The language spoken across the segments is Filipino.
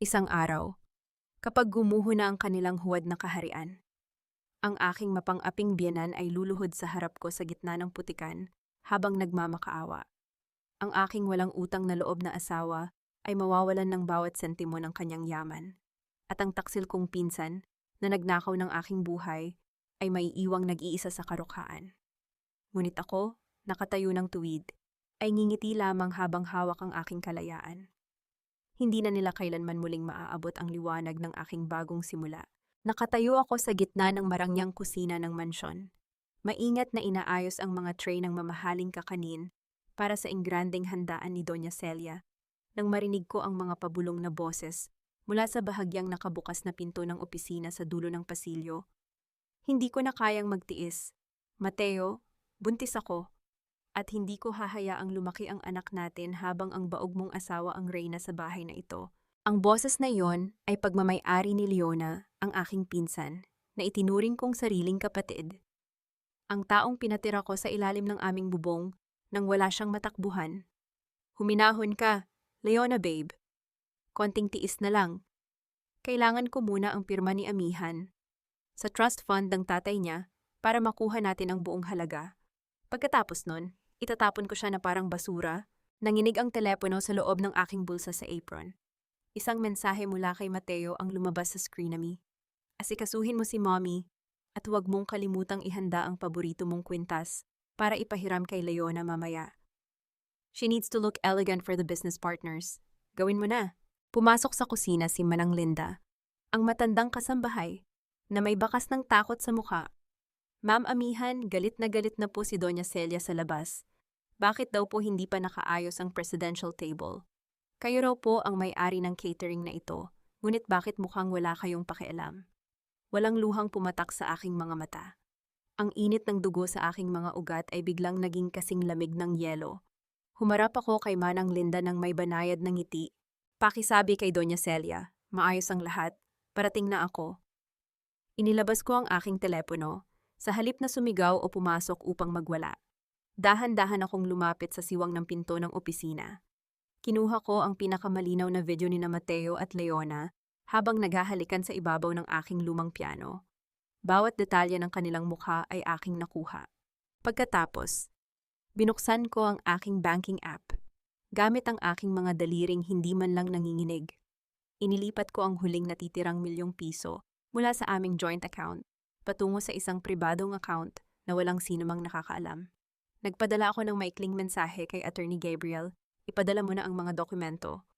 Isang araw, kapag gumuho na ang kanilang huwad na kaharian, ang aking mapang-aping biyenan ay luluhod sa harap ko sa gitna ng putikan habang nagmamakaawa. Ang aking walang utang na loob na asawa ay mawawalan ng bawat sentimo ng kanyang yaman. At ang taksil kong pinsan na nagnakaw ng aking buhay ay maiiwang nag-iisa sa karukhaan. Ngunit ako, nakatayo ng tuwid, ay ngingiti lamang habang hawak ang aking kalayaan. Hindi na nila kailanman muling maaabot ang liwanag ng aking bagong simula. Nakatayo ako sa gitna ng marangyang kusina ng mansyon. Maingat na inaayos ang mga tray ng mamahaling kakanin para sa ingranding handaan ni Doña Celia. Nang marinig ko ang mga pabulong na boses mula sa bahagyang nakabukas na pinto ng opisina sa dulo ng pasilyo, hindi ko na kayang magtiis. Mateo, buntis ako. At hindi ko hahayaang lumaki ang anak natin habang ang baog mong asawa ang reyna sa bahay na ito. Ang boses na iyon ay pagmamay-ari ni Leona, ang aking pinsan, na itinuring kong sariling kapatid. Ang taong pinatira ko sa ilalim ng aming bubong nang wala siyang matakbuhan. Huminahon ka, Leona babe. Konting tiis na lang. Kailangan ko muna ang pirma ni Amihan sa trust fund ng tatay niya para makuha natin ang buong halaga. Pagkatapos nun, itatapon ko siya na parang basura. Nanginig ang telepono sa loob ng aking bulsa sa apron. Isang mensahe mula kay Mateo ang lumabas sa screenami. Asikasuhin mo si Mommy at huwag mong kalimutang ihanda ang paborito mong kwintas para ipahiram kay Leona mamaya. She needs to look elegant for the business partners. Gawin mo na. Pumasok sa kusina si Manang Linda, ang matandang kasambahay na may bakas ng takot sa mukha. Ma'am Amihan, galit na po si Doña Celia sa labas. Bakit daw po hindi pa nakaayos ang presidential table? Kayo raw po ang may-ari ng catering na ito, ngunit bakit mukhang wala kayong pakialam? Walang luhang pumatak sa aking mga mata. Ang init ng dugo sa aking mga ugat ay biglang naging kasing lamig ng yelo. Humarap ako kay Manang Linda ng may banayad ng ngiti. Pakisabi kay Doña Celia, maayos ang lahat, parating na ako. Inilabas ko ang aking telepono, sa halip na sumigaw o pumasok upang magwala. Dahan-dahan akong lumapit sa siwang ng pinto ng opisina. Kinuha ko ang pinakamalinaw na video ni Mateo at Leona habang naghahalikan sa ibabaw ng aking lumang piano. Bawat detalye ng kanilang mukha ay aking nakuha. Pagkatapos, binuksan ko ang aking banking app. Gamit ang aking mga daliring hindi man lang nanginginig. Inilipat ko ang huling natitirang ₱1,000,000 mula sa aming joint account patungo sa isang pribadong account na walang sinumang nakakaalam. Nagpadala ako ng maikling mensahe kay Attorney Gabriel. Ipadala mo na ang mga dokumento.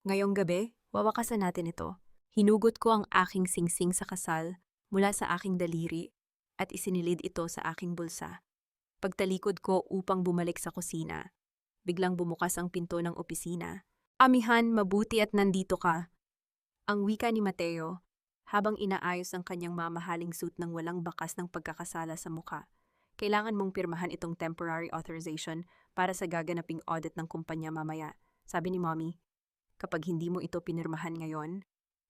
Ngayong gabi, wawakasan natin ito. Hinugot ko ang aking singsing sa kasal mula sa aking daliri at isinilid ito sa aking bulsa. Pagtalikod ko upang bumalik sa kusina, biglang bumukas ang pinto ng opisina. Amihan, mabuti at nandito ka. Ang wika ni Mateo, habang inaayos ang kanyang mamahaling suit ng walang bakas ng pagkakasala sa mukha. Kailangan mong pirmahan itong temporary authorization para sa gaganaping audit ng kumpanya mamaya. Sabi ni Mommy, kapag hindi mo ito pinirmahan ngayon,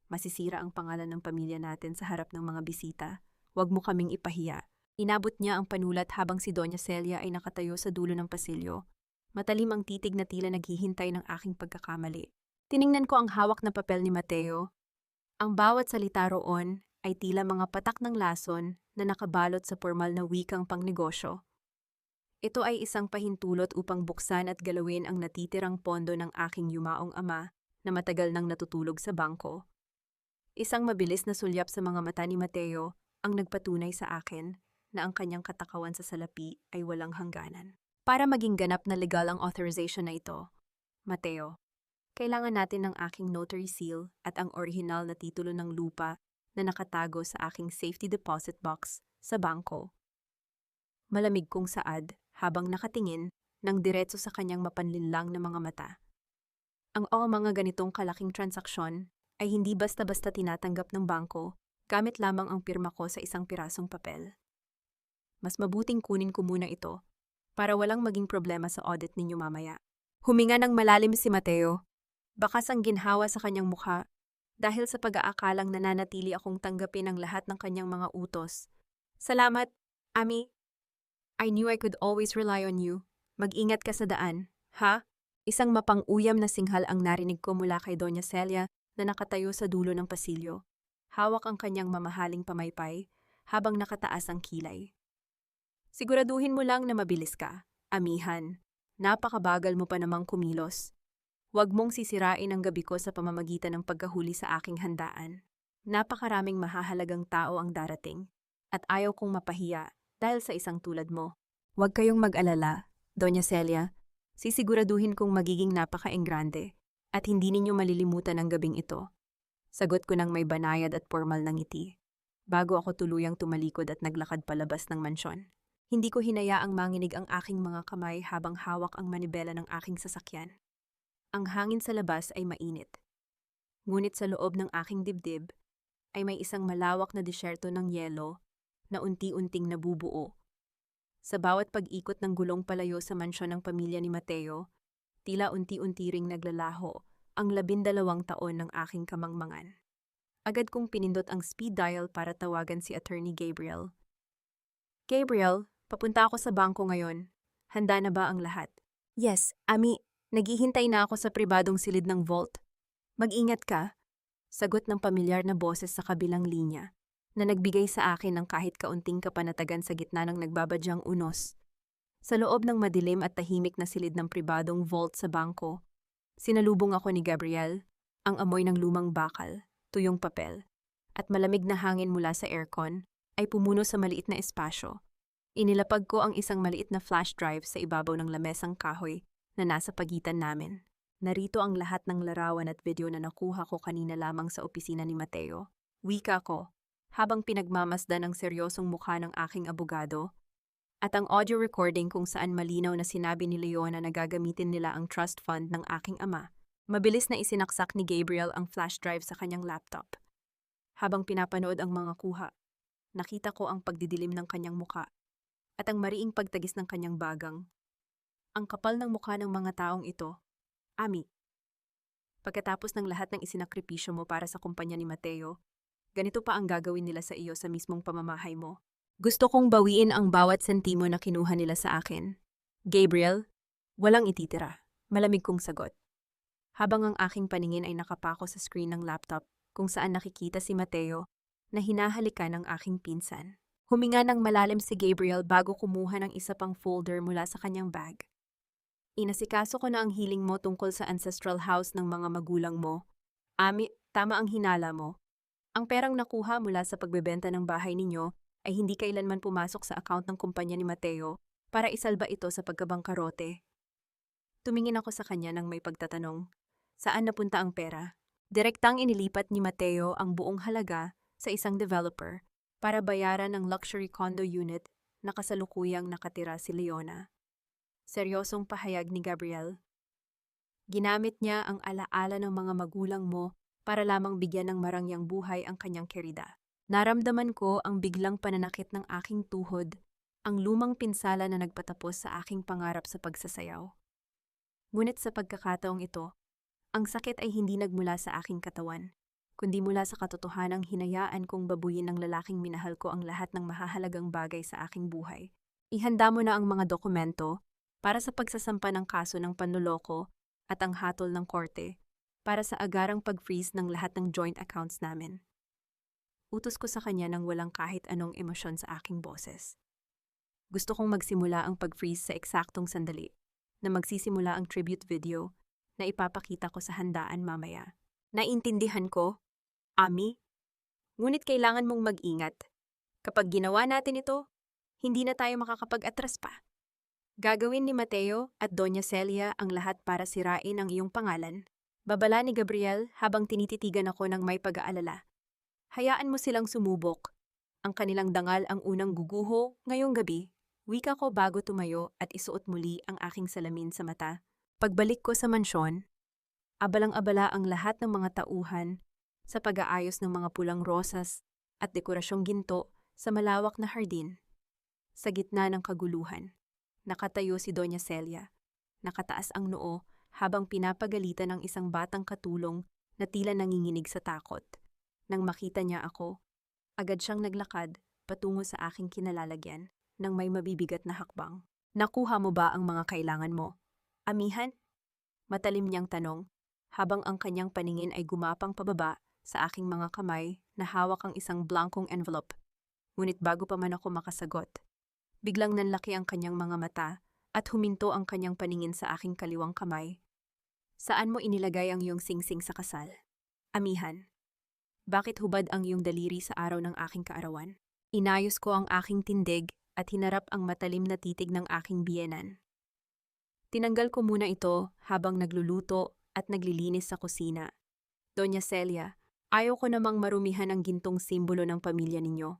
masisira ang pangalan ng pamilya natin sa harap ng mga bisita. Huwag mo kaming ipahiya. Inabot niya ang panulat habang si Doña Celia ay nakatayo sa dulo ng pasilyo. Matalim ang titig na tila naghihintay ng aking pagkakamali. Tiningnan ko ang hawak na papel ni Mateo. Ang bawat salita roon ay tila mga patak ng lason na nakabalot sa formal na wikang pangnegosyo. Ito ay isang pahintulot upang buksan at galawin ang natitirang pondo ng aking yumaong ama na matagal nang natutulog sa bangko. Isang mabilis na sulyap sa mga mata ni Mateo ang nagpatunay sa akin na ang kanyang katakawan sa salapi ay walang hangganan. Para maging ganap na legal ang authorization na ito, Mateo, kailangan natin ng aking notary seal at ang orihinal na titulo ng lupa na nakatago sa aking safety deposit box sa bangko. Malamig kong saad habang nakatingin ng diretso sa kanyang mapanlinlang na mga mata. Ang mga ganitong kalaking transaksyon ay hindi basta-basta tinatanggap ng bangko gamit lamang ang pirma ko sa isang pirasong papel. Mas mabuting kunin ko muna ito para walang maging problema sa audit ninyo mamaya. Huminga ng malalim si Mateo. Bakas ang ginhawa sa kanyang mukha dahil sa pag-aakalang nananatili akong tanggapin ang lahat ng kanyang mga utos. Salamat, Ami. I knew I could always rely on you. Mag-ingat ka sa daan, ha? Isang mapang-uyam na singhal ang narinig ko mula kay Doña Celia na nakatayo sa dulo ng pasilyo. Hawak ang kanyang mamahaling pamaypay habang nakataas ang kilay. Siguraduhin mo lang na mabilis ka, amihan. Napakabagal mo pa namang kumilos. Huwag mong sisirain ang gabi ko sa pamamagitan ng pagkahuli sa aking handaan. Napakaraming mahahalagang tao ang darating at ayaw kong mapahiya dahil sa isang tulad mo. Huwag kayong mag-alala, Doña Celia. Sisiguraduhin kong magiging napaka-enggrande at hindi ninyo malilimutan ang gabing ito. Sagot ko ng may banayad at formal na ngiti. Bago ako tuluyang tumalikod at naglakad palabas ng mansyon. Hindi ko hinayaang manginig ang aking mga kamay habang hawak ang manibela ng aking sasakyan. Ang hangin sa labas ay mainit. Ngunit sa loob ng aking dibdib ay may isang malawak na disyerto ng yelo na unti-unting nabubuo. Sa bawat pag-ikot ng gulong palayo sa mansyon ng pamilya ni Mateo, tila unti-unti ring naglalaho ang 12 taon ng aking kamangmangan. Agad kong pinindot ang speed dial para tawagan si Attorney Gabriel. Gabriel, papunta ako sa bangko ngayon. Handa na ba ang lahat? Yes, Ami. Naghihintay na ako sa pribadong silid ng vault. Mag-ingat ka, sagot ng pamilyar na boses sa kabilang linya, na nagbigay sa akin ng kahit kaunting kapanatagan sa gitna ng nagbabadyang unos. Sa loob ng madilim at tahimik na silid ng pribadong vault sa bangko, sinalubong ako ni Gabriel, ang amoy ng lumang bakal, tuyong papel, at malamig na hangin mula sa aircon ay pumuno sa maliit na espasyo. Inilapag ko ang isang maliit na flash drive sa ibabaw ng lamesang kahoy na nasa pagitan namin. Narito ang lahat ng larawan at video na nakuha ko kanina lamang sa opisina ni Mateo. Wika ko, habang pinagmamasdan ang seryosong mukha ng aking abogado, at ang audio recording kung saan malinaw na sinabi ni Leona na gagamitin nila ang trust fund ng aking ama. Mabilis na isinaksak ni Gabriel ang flash drive sa kanyang laptop. Habang pinapanood ang mga kuha, nakita ko ang pagdidilim ng kanyang muka at ang mariing pagtagis ng kanyang bagang. Ang kapal ng mukha ng mga taong ito, Ami. Pagkatapos ng lahat ng isinakripisyo mo para sa kumpanya ni Mateo, ganito pa ang gagawin nila sa iyo sa mismong pamamahay mo. Gusto kong bawiin ang bawat sentimo na kinuha nila sa akin. Gabriel, walang ititira. Malamig kong sagot. Habang ang aking paningin ay nakapako sa screen ng laptop kung saan nakikita si Mateo na hinahalikan ng aking pinsan. Huminga ng malalim si Gabriel bago kumuha ng isa pang folder mula sa kanyang bag. Inasikaso ko na ang hiling mo tungkol sa ancestral house ng mga magulang mo. Ami, tama ang hinala mo. Ang perang nakuha mula sa pagbebenta ng bahay ninyo ay hindi kailanman pumasok sa account ng kumpanya ni Mateo para isalba ito sa pagkabangkarote. Tumingin ako sa kanya nang may pagtatanong. Saan napunta ang pera? Direktang inilipat ni Mateo ang buong halaga sa isang developer para bayaran ng luxury condo unit na kasalukuyang nakatira si Leona. Seryosong pahayag ni Gabriel. Ginamit niya ang alaala ng mga magulang mo para lamang bigyan ng marangyang buhay ang kanyang kerida. Naramdaman ko ang biglang pananakit ng aking tuhod, ang lumang pinsala na nagpatapos sa aking pangarap sa pagsasayaw. Ngunit sa pagkakataong ito, ang sakit ay hindi nagmula sa aking katawan, kundi mula sa katotohanang hinayaan kong babuyin ng lalaking minahal ko ang lahat ng mahahalagang bagay sa aking buhay. Ihanda mo na ang mga dokumento para sa pagsasampa ng kaso ng panloloko at ang hatol ng korte para sa agarang pag-freeze ng lahat ng joint accounts namin. Utos ko sa kanya nang walang kahit anong emosyon sa aking boses. Gusto kong magsimula ang pag-freeze sa eksaktong sandali na magsisimula ang tribute video na ipapakita ko sa handaan mamaya. Naintindihan ko, Ami. Ngunit kailangan mong mag-ingat. Kapag ginawa natin ito, hindi na tayo makakapag-atras pa. Gagawin ni Mateo at Doña Celia ang lahat para sirain ang iyong pangalan. Babala ni Gabriel habang tinititigan ako ng may pag-aalala. Hayaan mo silang sumubok. Ang kanilang dangal ang unang guguho ngayong gabi. Wika ko bago tumayo at isuot muli ang aking salamin sa mata. Pagbalik ko sa mansyon, abalang-abala ang lahat ng mga tauhan sa pag-aayos ng mga pulang rosas at dekorasyong ginto sa malawak na hardin. Sa gitna ng kaguluhan, nakatayo si Doña Celia. Nakataas ang noo habang pinapagalitan ng isang batang katulong na tila nanginginig sa takot. Nang makita niya ako, agad siyang naglakad patungo sa aking kinalalagyan nang may mabibigat na hakbang. Nakuha mo ba ang mga kailangan mo? Amihan? Matalim niyang tanong habang ang kanyang paningin ay gumapang pababa sa aking mga kamay na hawak ang isang blankong envelope. Ngunit bago pa man ako makasagot, biglang nanlaki ang kanyang mga mata at huminto ang kanyang paningin sa aking kaliwang kamay. Saan mo inilagay ang iyong singsing sa kasal? Amihan. Bakit hubad ang iyong daliri sa araw ng aking kaarawan? Inayos ko ang aking tindig at hinarap ang matalim na titig ng aking biyenan. Tinanggal ko muna ito habang nagluluto at naglilinis sa kusina. Doña Celia, ayaw ko namang marumihan ang gintong simbolo ng pamilya ninyo.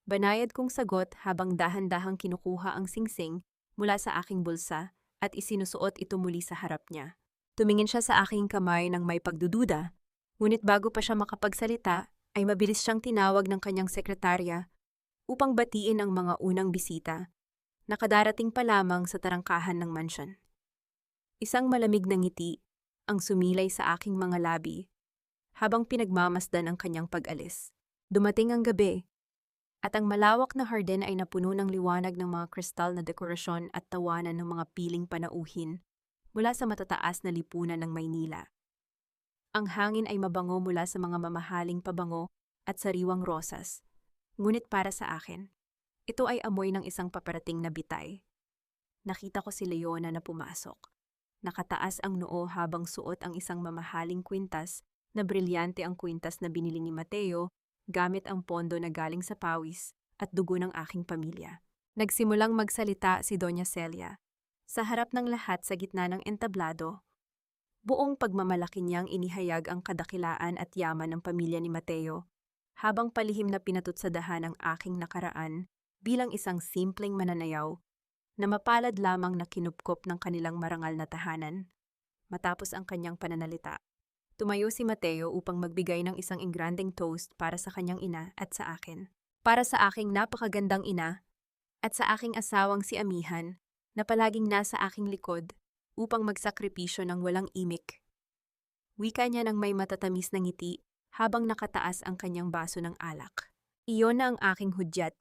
Banayad kong sagot habang dahan-dahang kinukuha ang singsing mula sa aking bulsa at isinusuot ito muli sa harap niya. Tumingin siya sa aking kamay ng may pagdududa, ngunit bago pa siya makapagsalita, ay mabilis siyang tinawag ng kanyang sekretarya upang batiin ang mga unang bisita, nakadarating pa lamang sa tarangkahan ng mansyon. Isang malamig na ngiti ang sumilay sa aking mga labi habang pinagmamasdan ang kanyang pag-alis. Dumating ang gabi, at ang malawak na hardin ay napuno ng liwanag ng mga kristal na dekorasyon at tawanan ng mga piling panauhin mula sa matataas na lipunan ng Maynila. Ang hangin ay mabango mula sa mga mamahaling pabango at sariwang rosas. Ngunit para sa akin, ito ay amoy ng isang paparating na bitay. Nakita ko si Leona na pumasok. Nakataas ang noo habang suot ang isang mamahaling kwintas na brilyante ang kwintas na binili ni Mateo gamit ang pondo na galing sa pawis at dugo ng aking pamilya. Nagsimulang magsalita si Doña Celia. Sa harap ng lahat sa gitna ng entablado, buong pagmamalaki niyang inihayag ang kadakilaan at yaman ng pamilya ni Mateo, habang palihim na pinatutsadahan ang aking nakaraan bilang isang simpleng mananayaw na mapalad lamang na kinupkop ng kanilang marangal na tahanan. Matapos ang kanyang pananalita, tumayo si Mateo upang magbigay ng isang engrandeng toast para sa kanyang ina at sa akin. Para sa aking napakagandang ina at sa aking asawang si Amihan na palaging nasa aking likod upang magsakripisyo ng walang imik. Wika niya ng may matatamis na ngiti habang nakataas ang kanyang baso ng alak. Iyon na ang aking hudyat.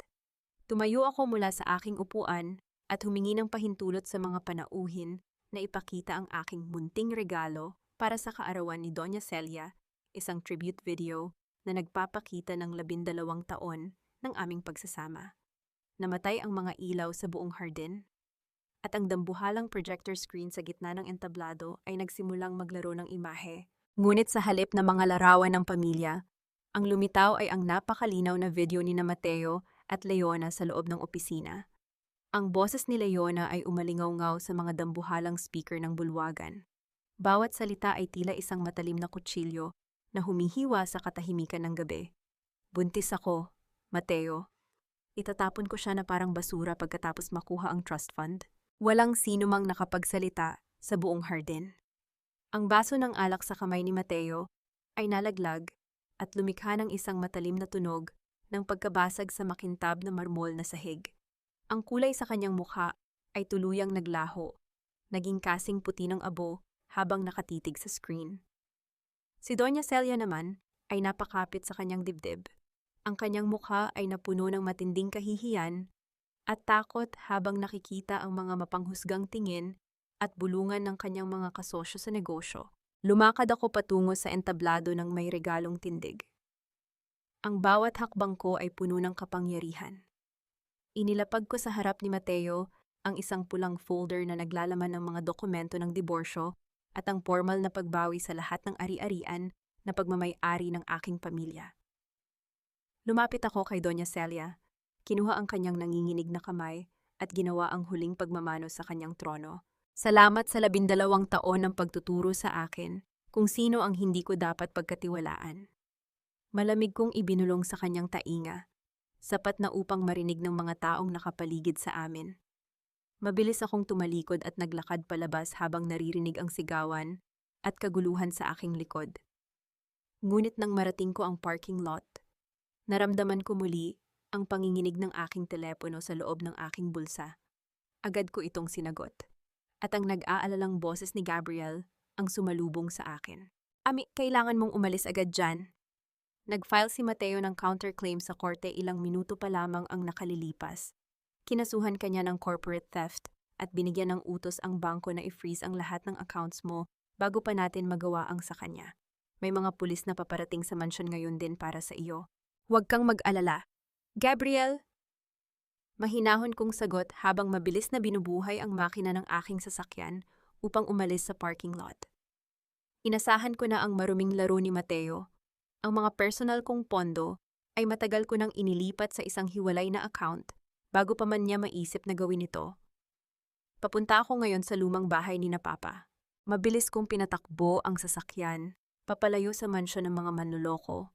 Tumayo ako mula sa aking upuan at humingi ng pahintulot sa mga panauhin na ipakita ang aking munting regalo para sa kaarawan ni Doña Celia, isang tribute video na nagpapakita ng 12 taon ng aming pagsasama. Namatay ang mga ilaw sa buong hardin, at ang dambuhalang projector screen sa gitna ng entablado ay nagsimulang maglaro ng imahe. Ngunit sa halip na mga larawan ng pamilya, ang lumitaw ay ang napakalinaw na video ni Mateo at Leona sa loob ng opisina. Ang boses ni Leona ay umalingaw-ngaw sa mga dambuhalang speaker ng bulwagan. Bawat salita ay tila isang matalim na kutsilyo na humihiwa sa katahimikan ng gabi. Buntis ako, Mateo. Itatapon ko siya na parang basura pagkatapos makuha ang trust fund. Walang sino mang nakapagsalita sa buong hardin. Ang baso ng alak sa kamay ni Mateo ay nalaglag at lumikha ng isang matalim na tunog ng pagkabasag sa makintab na marmol na sahig. Ang kulay sa kanyang mukha ay tuluyang naglaho, naging kasing puti ng abo habang nakatitig sa screen. Si Doña Celia naman ay napakapit sa kanyang dibdib. Ang kanyang mukha ay napuno ng matinding kahihiyan at takot habang nakikita ang mga mapanghusgang tingin at bulungan ng kanyang mga kasosyo sa negosyo. Lumakad ako patungo sa entablado ng may regalong tindig. Ang bawat hakbang ko ay puno ng kapangyarihan. Inilapag ko sa harap ni Mateo ang isang pulang folder na naglalaman ng mga dokumento ng diborsyo at ang formal na pagbawi sa lahat ng ari-arian na pagmamay-ari ng aking pamilya. Lumapit ako kay Doña Celia. Kinuha ang kanyang nanginginig na kamay at ginawa ang huling pagmamano sa kanyang trono. Salamat sa 12 taon ng pagtuturo sa akin kung sino ang hindi ko dapat pagkatiwalaan. Malamig kong ibinulong sa kanyang tainga, sapat na upang marinig ng mga taong nakapaligid sa amin. Mabilis akong tumalikod at naglakad palabas habang naririnig ang sigawan at kaguluhan sa aking likod. Ngunit nang marating ko ang parking lot, naramdaman ko muli ang panginginig ng aking telepono sa loob ng aking bulsa. Agad ko itong sinagot. At ang nag-aalalang boses ni Gabriel ang sumalubong sa akin. Ami, kailangan mong umalis agad dyan. Nag-file si Mateo ng counterclaim sa korte ilang minuto pa lamang ang nakalilipas. Kinasuhan kanya ng corporate theft at binigyan ng utos ang bangko na i-freeze ang lahat ng accounts mo bago pa natin magawa ang sa kanya. May mga pulis na paparating sa mansyon ngayon din para sa iyo. Huwag kang mag-alala. Gabriel! Mahinahon kong sagot habang mabilis na binubuhay ang makina ng aking sasakyan upang umalis sa parking lot. Inasahan ko na ang maruming laro ni Mateo. Ang mga personal kong pondo ay matagal ko nang inilipat sa isang hiwalay na account bago pa man niya maisip na gawin ito. Papunta ako ngayon sa lumang bahay ni na Papa. Mabilis kong pinatakbo ang sasakyan, papalayo sa mansyon ng mga manloloko.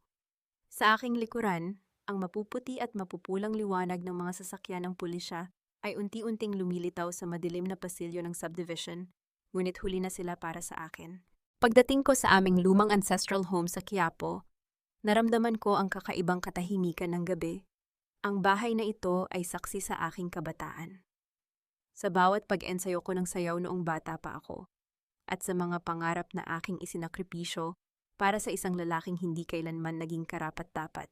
Sa aking likuran, ang mapuputi at mapupulang liwanag ng mga sasakyan ng pulisya ay unti-unting lumilitaw sa madilim na pasilyo ng subdivision, ngunit huli na sila para sa akin. Pagdating ko sa aming lumang ancestral home sa Quiapo, naramdaman ko ang kakaibang katahimikan ng gabi. Ang bahay na ito ay saksi sa aking kabataan. Sa bawat pag-ensayo ko ng sayaw noong bata pa ako, at sa mga pangarap na aking isinakripisyo para sa isang lalaking hindi kailanman naging karapat-dapat.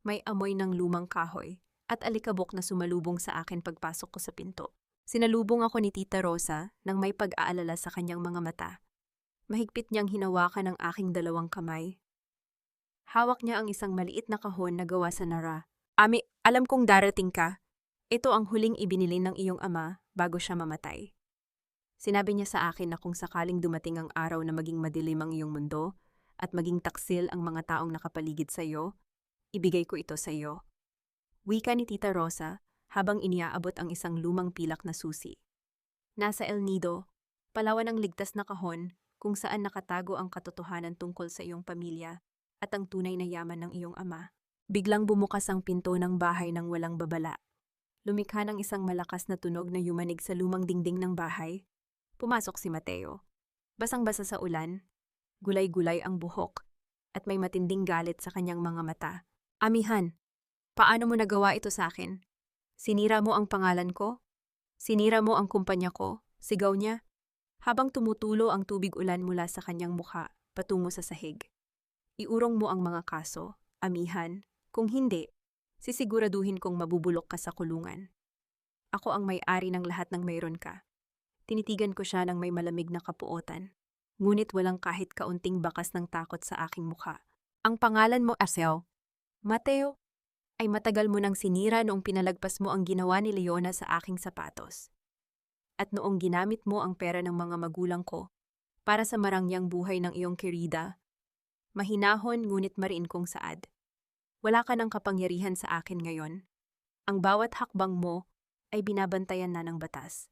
May amoy ng lumang kahoy at alikabok na sumalubong sa akin pagpasok ko sa pinto. Sinalubong ako ni Tita Rosa nang may pag-aalala sa kanyang mga mata. Mahigpit niyang hinawakan ang aking dalawang kamay. Hawak niya ang isang maliit na kahon na gawa sa nara. Ami, alam kong darating ka. Ito ang huling ibinili ng iyong ama bago siya mamatay. Sinabi niya sa akin na kung sakaling dumating ang araw na maging madilim ang iyong mundo at maging taksil ang mga taong nakapaligid sa iyo, ibigay ko ito sa iyo. Wika ni Tita Rosa habang iniaabot ang isang lumang pilak na susi. Nasa El Nido, Palawan ang ligtas na kahon kung saan nakatago ang katotohanan tungkol sa iyong pamilya at ang tunay na yaman ng iyong ama. Biglang bumukas ang pinto ng bahay ng walang babala. Lumikha ng isang malakas na tunog na yumanig sa lumang dingding ng bahay. Pumasok si Mateo. Basang-basa sa ulan, gulay-gulay ang buhok, at may matinding galit sa kanyang mga mata. Amihan, paano mo nagawa ito sa akin? Sinira mo ang pangalan ko? Sinira mo ang kumpanya ko? Sigaw niya. Habang tumutulo ang tubig ulan mula sa kanyang mukha, patungo sa sahig. Iurong mo ang mga kaso, amihan. Kung hindi, sisiguraduhin kong mabubulok ka sa kulungan. Ako ang may-ari ng lahat ng mayroon ka. Tinitigan ko siya ng may malamig na kapuotan, ngunit walang kahit kaunting bakas ng takot sa aking mukha. Ang pangalan mo, Asel, Mateo, ay matagal mo nang sinira noong pinalagpas mo ang ginawa ni Leona sa aking sapatos. At noong ginamit mo ang pera ng mga magulang ko para sa marangyang buhay ng iyong kirida, mahinahon ngunit mariin kong saad. Wala ka ng kapangyarihan sa akin ngayon. Ang bawat hakbang mo ay binabantayan na ng batas.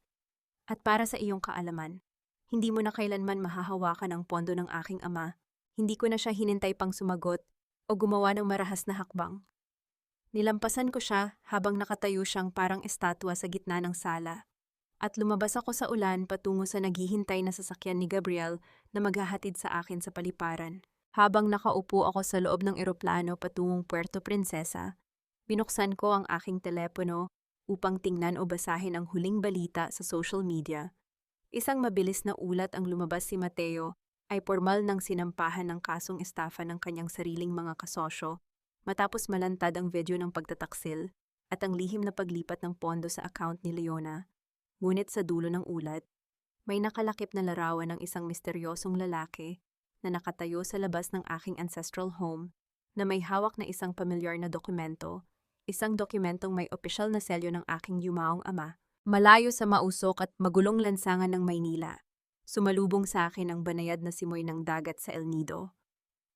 At para sa iyong kaalaman, hindi mo na kailanman mahahawakan ang pondo ng aking ama. Hindi ko na siya hinintay pang sumagot o gumawa ng marahas na hakbang. Nilampasan ko siya habang nakatayo siyang parang estatwa sa gitna ng sala. At lumabas ako sa ulan patungo sa naghihintay na sasakyan ni Gabriel na maghahatid sa akin sa paliparan. Habang nakaupo ako sa loob ng eroplano patungong Puerto Princesa, binuksan ko ang aking telepono upang tingnan o basahin ang huling balita sa social media. Isang mabilis na ulat ang lumabas si Mateo ay formal nang sinampahan ng kasong estafa ng kanyang sariling mga kasosyo matapos malantad ang video ng pagtataksil at ang lihim na paglipat ng pondo sa account ni Leona. Ngunit sa dulo ng ulat, may nakalakip na larawan ng isang misteryosong lalaki na nakatayo sa labas ng aking ancestral home na may hawak na isang pamilyar na dokumento, isang dokumentong may opisyal na selyo ng aking yumaong ama. Malayo sa mausok at magulong lansangan ng Maynila, sumalubong sa akin ang banayad na simoy ng dagat sa El Nido,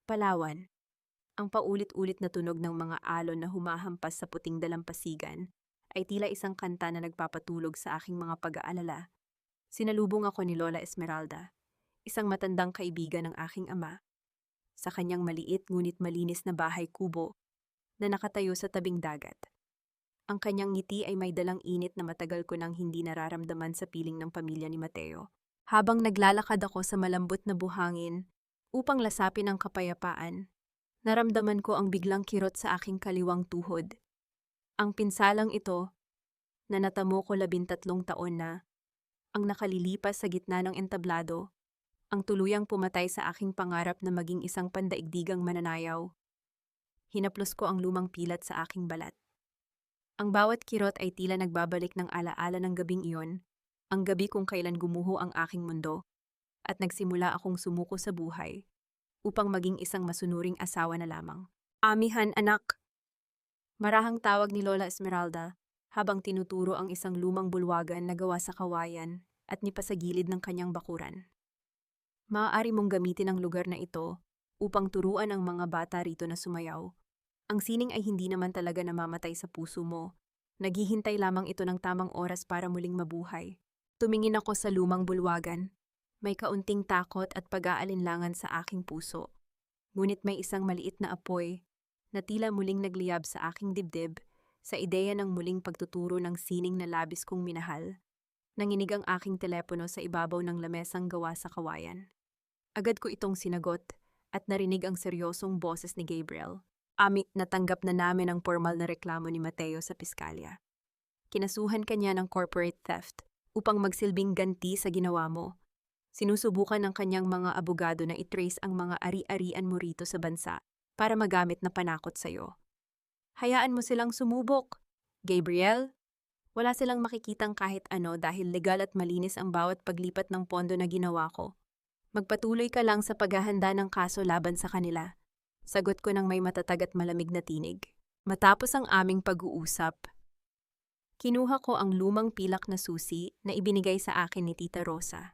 Palawan. Ang paulit-ulit na tunog ng mga alon na humahampas sa puting dalampasigan ay tila isang kanta na nagpapatulog sa aking mga pag-aalala. Sinalubong ako ni Lola Esmeralda, isang matandang kaibigan ng aking ama, sa kanyang maliit ngunit malinis na bahay kubo na nakatayo sa tabing dagat. Ang kanyang ngiti ay may dalang init na matagal ko nang hindi nararamdaman sa piling ng pamilya ni Mateo. Habang naglalakad ako sa malambot na buhangin upang lasapin ang kapayapaan, naramdaman ko ang biglang kirot sa aking kaliwang tuhod. Ang pinsalang ito, na natamo ko 13 taon na, ang nakalilipas sa gitna ng entablado, ang tuluyang pumatay sa aking pangarap na maging isang pandaigdigang mananayaw. Hinaplos ko ang lumang pilat sa aking balat. Ang bawat kirot ay tila nagbabalik ng alaala ng gabing iyon, ang gabi kung kailan gumuho ang aking mundo, at nagsimula akong sumuko sa buhay upang maging isang masunuring asawa na lamang. Amihan, anak! Marahang tawag ni Lola Esmeralda habang tinuturo ang isang lumang bulwagan na gawa sa kawayan at nipasagilid ng kanyang bakuran. Maaari mong gamitin ang lugar na ito upang turuan ang mga bata rito na sumayaw. Ang sining ay hindi naman talaga namamatay sa puso mo. Naghihintay lamang ito ng tamang oras para muling mabuhay. Tumingin ako sa lumang bulwagan. May kaunting takot at pag-aalinlangan sa aking puso. Ngunit may isang maliit na apoy na tila muling nagliyab sa aking dibdib sa ideya ng muling pagtuturo ng sining na labis kong minahal. Nanginig ang aking telepono sa ibabaw ng lamesang gawa sa kawayan. Agad ko itong sinagot at narinig ang seryosong boses ni Gabriel. Natanggap na namin ang formal na reklamo ni Mateo sa piskalya. Kinasuhan kanya ng corporate theft upang magsilbing ganti sa ginawa mo. Sinusubukan ng kanyang mga abogado na itrace ang mga ari-arian mo rito sa bansa para magamit na panakot sa'yo. Hayaan mo silang sumubok. Gabriel, wala silang makikitang kahit ano dahil legal at malinis ang bawat paglipat ng pondo na ginawa ko. Magpatuloy ka lang sa paghahanda ng kaso laban sa kanila. Sagot ko ng may matatag at malamig na tinig. Matapos ang aming pag-uusap, kinuha ko ang lumang pilak na susi na ibinigay sa akin ni Tita Rosa.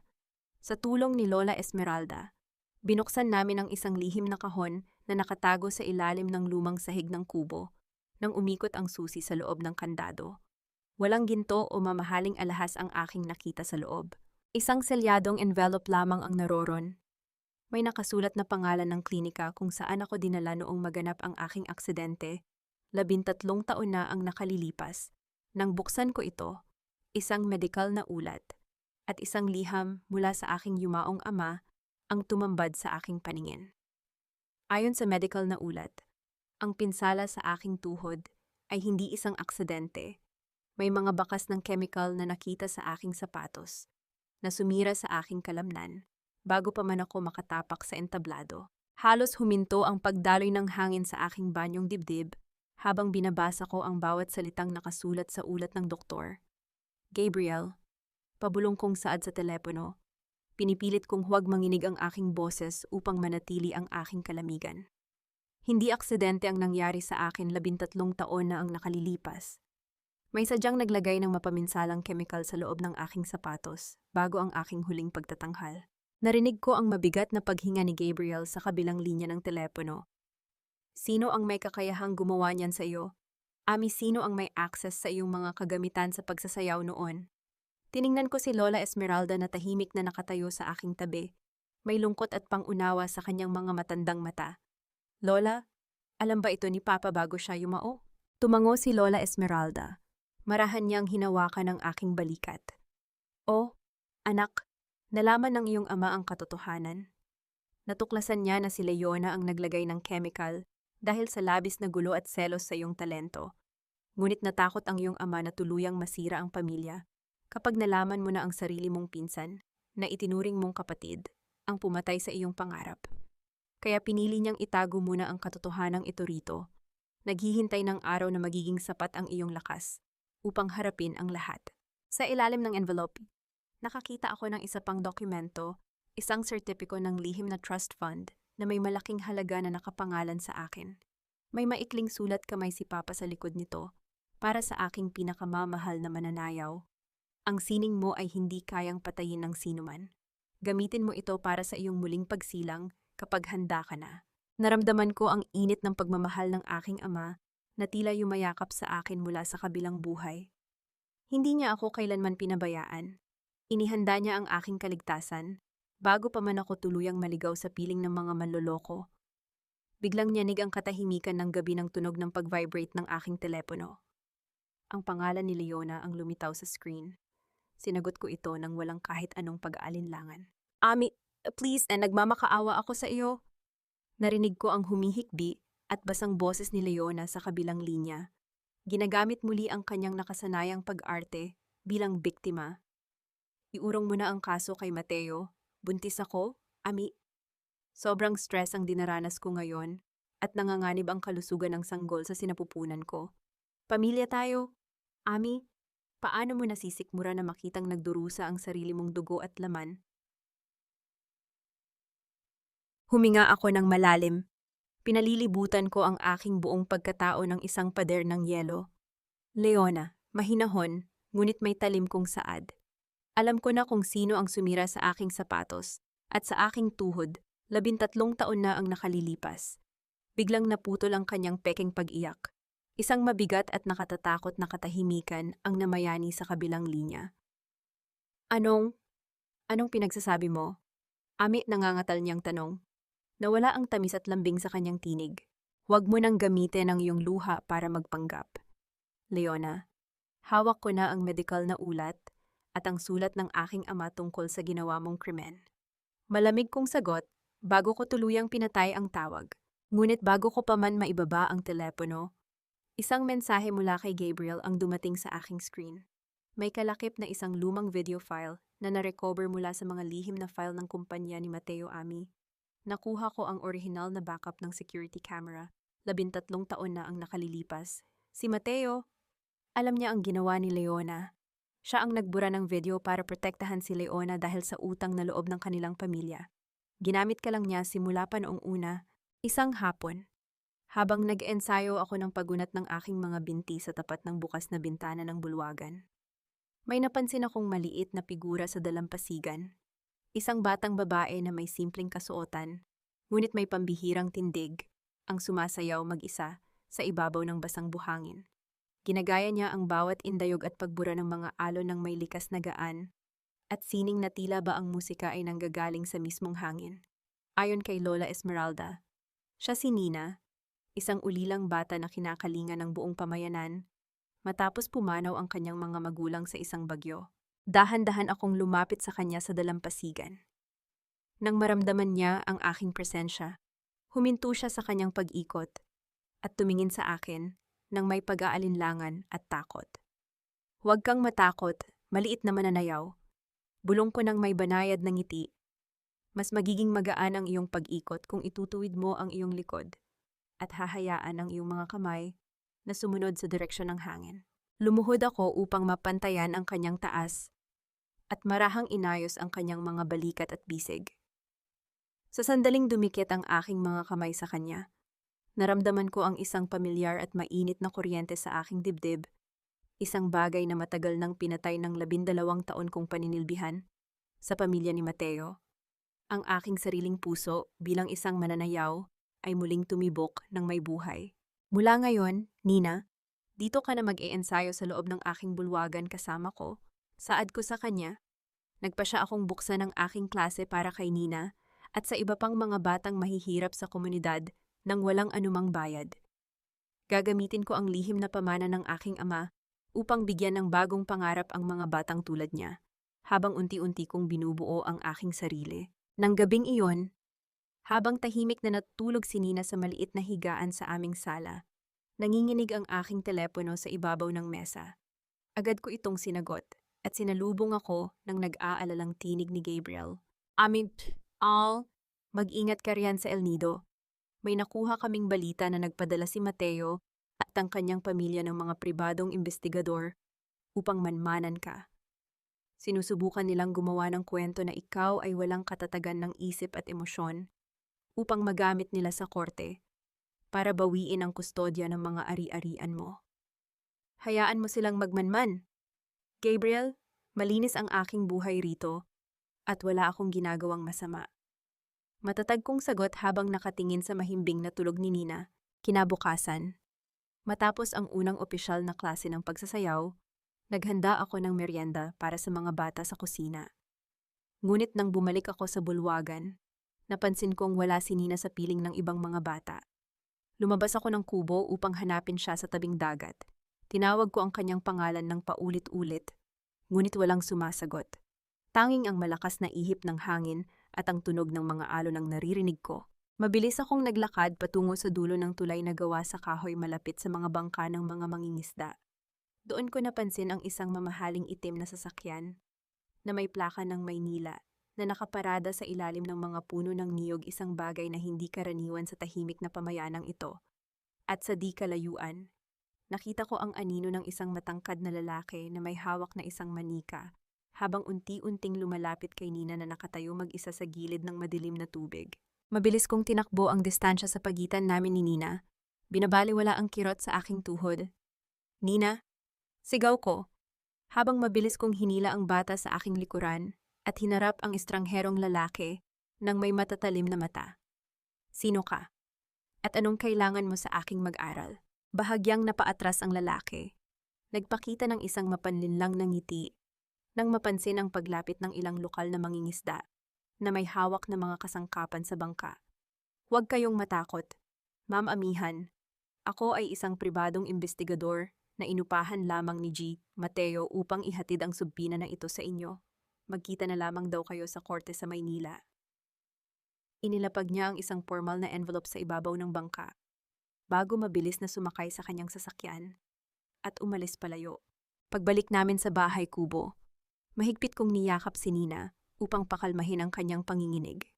Sa tulong ni Lola Esmeralda, binuksan namin ang isang lihim na kahon na nakatago sa ilalim ng lumang sahig ng kubo nang umikot ang susi sa loob ng kandado. Walang ginto o mamahaling alahas ang aking nakita sa loob. Isang selyadong envelope lamang ang naroron. May nakasulat na pangalan ng klinika kung saan ako dinala noong maganap ang aking aksidente. 13 taon na ang nakalilipas. Nang buksan ko ito, isang medikal na ulat at isang liham mula sa aking yumaong ama ang tumambad sa aking paningin. Ayon sa medical na ulat, ang pinsala sa aking tuhod ay hindi isang aksidente. May mga bakas ng chemical na nakita sa aking sapatos na sumira sa aking kalamnan bago pa man ako makatapak sa entablado. Halos huminto ang pagdaloy ng hangin sa aking banyong dibdib habang binabasa ko ang bawat salitang nakasulat sa ulat ng doktor. Gabriel, pabulong kong saad sa telepono. Pinipilit kong huwag manginig ang aking boses upang manatili ang aking kalamigan. Hindi aksidente ang nangyari sa akin 13 taon na ang nakalilipas. May sadyang naglagay ng mapaminsalang chemical sa loob ng aking sapatos bago ang aking huling pagtatanghal. Narinig ko ang mabigat na paghinga ni Gabriel sa kabilang linya ng telepono. Sino ang may kakayahang gumawa niyan sa iyo? Sino ang may access sa iyong mga kagamitan sa pagsasayaw noon? Tiningnan ko si Lola Esmeralda na tahimik na nakatayo sa aking tabi. May lungkot at pangunawa sa kanyang mga matandang mata. Lola, alam ba ito ni Papa bago siya yumao? Tumango si Lola Esmeralda. Marahan niyang hinawakan ang aking balikat. Oh, anak, nalaman ng iyong ama ang katotohanan. Natuklasan niya na si Leona ang naglagay ng chemical dahil sa labis na gulo at selos sa iyong talento. Ngunit natakot ang iyong ama na tuluyang masira ang pamilya kapag nalaman mo na ang sarili mong pinsan na itinuring mong kapatid ang pumatay sa iyong pangarap. Kaya pinili niyang itago muna ang katotohanang ito rito. Naghihintay ng araw na magiging sapat ang iyong lakas upang harapin ang lahat. Sa ilalim ng envelope, nakakita ako ng isa pang dokumento, isang sertipiko ng lihim na trust fund na may malaking halaga na nakapangalan sa akin. May maikling sulat kamay si Papa sa likod nito para sa aking pinakamamahal na mananayaw. Ang sining mo ay hindi kayang patayin ng sinuman. Gamitin mo ito para sa iyong muling pagsilang kapag handa ka na. Naramdaman ko ang init ng pagmamahal ng aking ama na tila yumayakap sa akin mula sa kabilang buhay. Hindi niya ako kailanman pinabayaan. Inihanda niya ang aking kaligtasan bago pa man ako tuluyang maligaw sa piling ng mga manloloko. Biglang nyanig ang katahimikan ng gabi ng tunog ng pag-vibrate ng aking telepono. Ang pangalan ni Leona ang lumitaw sa screen. Sinagot ko ito nang walang kahit anong pag-aalinlangan. Please, nagmamakaawa ako sa iyo. Narinig ko ang humihikbi at basang boses ni Leona sa kabilang linya. Ginagamit muli ang kanyang nakasanayang pag-arte bilang biktima. Iurong mo na ang kaso kay Mateo. Buntis ako, Ami. Sobrang stress ang dinaranas ko ngayon at nanganganib ang kalusugan ng sanggol sa sinapupunan ko. Pamilya tayo. Ami, paano mo nasisikmura na makitang nagdurusa ang sarili mong dugo at laman? Huminga ako ng malalim. Pinalilibutan ko ang aking buong pagkatao ng isang pader ng yelo. Leona, mahinahon, ngunit may talim kong saad. Alam ko na kung sino ang sumira sa aking sapatos, at sa aking tuhod, 13 taon na ang nakalilipas. Biglang naputol ang kanyang peking pag-iyak. Isang mabigat at nakatatakot na katahimikan ang namayani sa kabilang linya. Anong pinagsasabi mo? Ami nangangatal niyang tanong. Nawala ang tamis at lambing sa kanyang tinig. Huwag mo nang gamitin ang iyong luha para magpanggap. Leona, hawak ko na ang medikal na ulat at ang sulat ng aking ama tungkol sa ginawa mong krimen. Malamig kong sagot bago ko tuluyang pinatay ang tawag. Ngunit bago ko pa man maibaba ang telepono, isang mensahe mula kay Gabriel ang dumating sa aking screen. May kalakip na isang lumang video file na narecover mula sa mga lihim na file ng kumpanya ni Mateo Ami. Nakuha ko ang orihinal na backup ng security camera. 13 taon na ang nakalilipas. Si Mateo, alam niya ang ginawa ni Leona. Siya ang nagbura ng video para protektahan si Leona dahil sa utang na loob ng kanilang pamilya. Ginamit ka lang niya simula pa noong una, isang hapon. Habang nag-ensayo ako ng pagunat ng aking mga binti sa tapat ng bukas na bintana ng bulwagan. May napansin akong maliit na figura sa dalampasigan. Isang batang babae na may simpleng kasuotan, ngunit may pambihirang tindig, ang sumasayaw mag-isa sa ibabaw ng basang buhangin. Ginagaya niya ang bawat indayog at pagbura ng mga alon ng may likas na gaan, at sining na tila ba ang musika ay nanggagaling sa mismong hangin. Ayon kay Lola Esmeralda, siya si Nina, isang ulilang bata na kinakalinga ng buong pamayanan, matapos pumanaw ang kanyang mga magulang sa isang bagyo. Dahan-dahan akong lumapit sa kanya sa dalampasigan. Nang maramdaman niya ang aking presensya, huminto siya sa kanyang pag-ikot at tumingin sa akin nang may pag-aalinlangan at takot. Huwag kang matakot, maliit na mananayaw. Bulong ko nang may banayad ng ngiti. Mas magiging magaan ang iyong pag-ikot kung itutuwid mo ang iyong likod at hahayaan ang iyong mga kamay na sumunod sa direksyon ng hangin. Lumuhod ako upang mapantayan ang kanyang taas at marahang inayos ang kanyang mga balikat at bisig. Sa sandaling dumikit ang aking mga kamay sa kanya, naramdaman ko ang isang pamilyar at mainit na kuryente sa aking dibdib, isang bagay na matagal nang pinatay ng 12 taon kong paninilbihan sa pamilya ni Mateo. Ang aking sariling puso bilang isang mananayaw ay muling tumibok ng may buhay. Mula ngayon, Nina, dito ka na mag-iensayo sa loob ng aking bulwagan kasama ko. Saad ko sa kanya, nagpa siya akong buksan ng aking klase para kay Nina at sa iba pang mga batang mahihirap sa komunidad nang walang anumang bayad. Gagamitin ko ang lihim na pamana ng aking ama upang bigyan ng bagong pangarap ang mga batang tulad niya, habang unti-unti kong binubuo ang aking sarili. Nang gabing iyon, habang tahimik na natulog si Nina sa maliit na higaan sa aming sala, nanginginig ang aking telepono sa ibabaw ng mesa. Agad ko itong sinagot at sinalubong ako ng nag-aalalang tinig ni Gabriel. Mag-ingat ka riyan sa El Nido. May nakuha kaming balita na nagpadala si Mateo at ang kanyang pamilya ng mga pribadong investigador upang manmanan ka. Sinusubukan nilang gumawa ng kwento na ikaw ay walang katatagan ng isip at emosyon upang magamit nila sa korte para bawiin ang kustodya ng mga ari-arian mo. Hayaan mo silang magmanman. Gabriel, malinis ang aking buhay rito at wala akong ginagawang masama. Matatag kong sagot habang nakatingin sa mahimbing na tulog ni Nina. Kinabukasan, matapos ang unang opisyal na klase ng pagsasayaw, naghanda ako ng merienda para sa mga bata sa kusina. Ngunit nang bumalik ako sa bulwagan, napansin kong wala si Nina sa piling ng ibang mga bata. Lumabas ako ng kubo upang hanapin siya sa tabing dagat. Tinawag ko ang kanyang pangalan ng paulit-ulit, ngunit walang sumasagot. Tanging ang malakas na ihip ng hangin at ang tunog ng mga alon ang naririnig ko. Mabilis akong naglakad patungo sa dulo ng tulay na gawa sa kahoy malapit sa mga bangka ng mga mangingisda. Doon ko napansin ang isang mamahaling itim na sasakyan na may plaka ng Maynila na nakaparada sa ilalim ng mga puno ng niyog, isang bagay na hindi karaniwan sa tahimik na pamayanang ito. At sa di kalayuan, nakita ko ang anino ng isang matangkad na lalaki na may hawak na isang manika habang unti-unting lumalapit kay Nina na nakatayo mag-isa sa gilid ng madilim na tubig. Mabilis kong tinakbo ang distansya sa pagitan namin ni Nina. Binabaliwala ang kirot sa aking tuhod. Nina, sigaw ko, habang mabilis kong hinila ang bata sa aking likuran at hinarap ang estrangherong lalaki ng may matatalim na mata. Sino ka? At anong kailangan mo sa aking mag-aral? Bahagyang napaatras ang lalaki. Nagpakita ng isang mapanlinlang na ngiti nang mapansin ang paglapit ng ilang lokal na mangingisda na may hawak na mga kasangkapan sa bangka. Huwag kayong matakot. Ma'am Amihan, ako ay isang pribadong investigador na inupahan lamang ni G. Mateo upang ihatid ang subpina na ito sa inyo. Magkita na lamang daw kayo sa korte sa Maynila. Inilapag niya ang isang formal na envelope sa ibabaw ng bangka bago mabilis na sumakay sa kanyang sasakyan at umalis palayo. Pagbalik namin sa bahay kubo, mahigpit kong niyakap si Nina upang pakalmahin ang kanyang panginginig.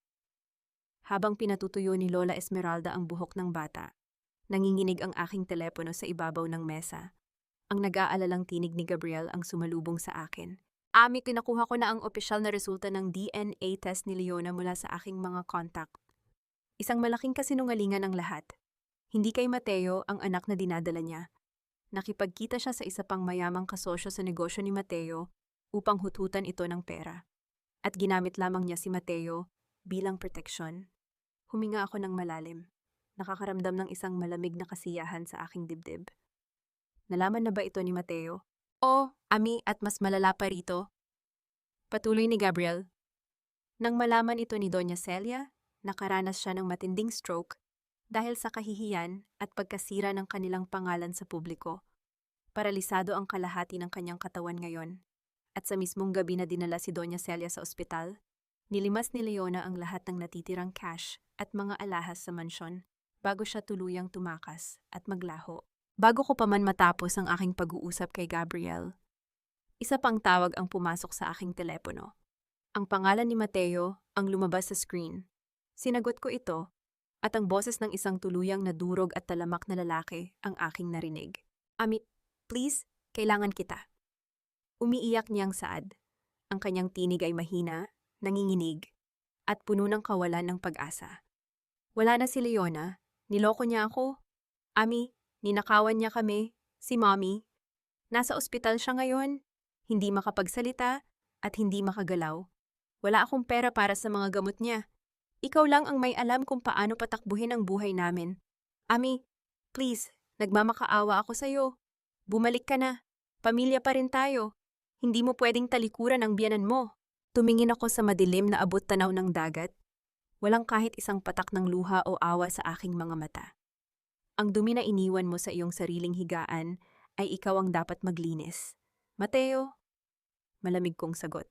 Habang pinatutuyo ni Lola Esmeralda ang buhok ng bata, nanginginig ang aking telepono sa ibabaw ng mesa. Ang nag-aalalang tinig ni Gabriel ang sumalubong sa akin. Ami, kinakuha ko na ang opisyal na resulta ng DNA test ni Leona mula sa aking mga contact. Isang malaking kasinungalingan ang lahat. Hindi kay Mateo ang anak na dinadala niya. Nakipagkita siya sa isa pang mayamang kasosyo sa negosyo ni Mateo upang hututan ito ng pera. At ginamit lamang niya si Mateo bilang proteksyon. Huminga ako ng malalim. Nakakaramdam ng isang malamig na kasiyahan sa aking dibdib. Nalaman na ba ito ni Mateo? O, Ami, at mas malala pa rito. Patuloy ni Gabriel. Nang malaman ito ni Doña Celia, nakaranas siya ng matinding stroke dahil sa kahihiyan at pagkasira ng kanilang pangalan sa publiko. Paralisado ang kalahati ng kanyang katawan ngayon. At sa mismong gabi na dinala si Doña Celia sa ospital, nilimas ni Leona ang lahat ng natitirang cash at mga alahas sa mansyon bago siya tuluyang tumakas at maglaho. Bago ko pa man matapos ang aking pag-uusap kay Gabriel, isa pang tawag ang pumasok sa aking telepono. Ang pangalan ni Mateo ang lumabas sa screen. Sinagot ko ito at ang boses ng isang tuluyang nadurog at talamak na lalaki ang aking narinig. Ami, please, kailangan kita. Umiiyak niyang saad. Ang kanyang tinig ay mahina, nanginginig, at puno ng kawalan ng pag-asa. Wala na si Leona, niloko niya ako. Ami, ninakawan niya kami, si Mommy. Nasa ospital siya ngayon, hindi makapagsalita at hindi makagalaw. Wala akong pera para sa mga gamot niya. Ikaw lang ang may alam kung paano patakbuhin ang buhay namin. Ami, please, nagmamakaawa ako sa'yo. Bumalik ka na. Pamilya pa rin tayo. Hindi mo pwedeng talikuran ang biyanan mo. Tumingin ako sa madilim na abot-tanaw ng dagat. Walang kahit isang patak ng luha o awa sa aking mga mata. Ang dumi na iniwan mo sa iyong sariling higaan ay ikaw ang dapat maglinis. Mateo, malamig kong sagot.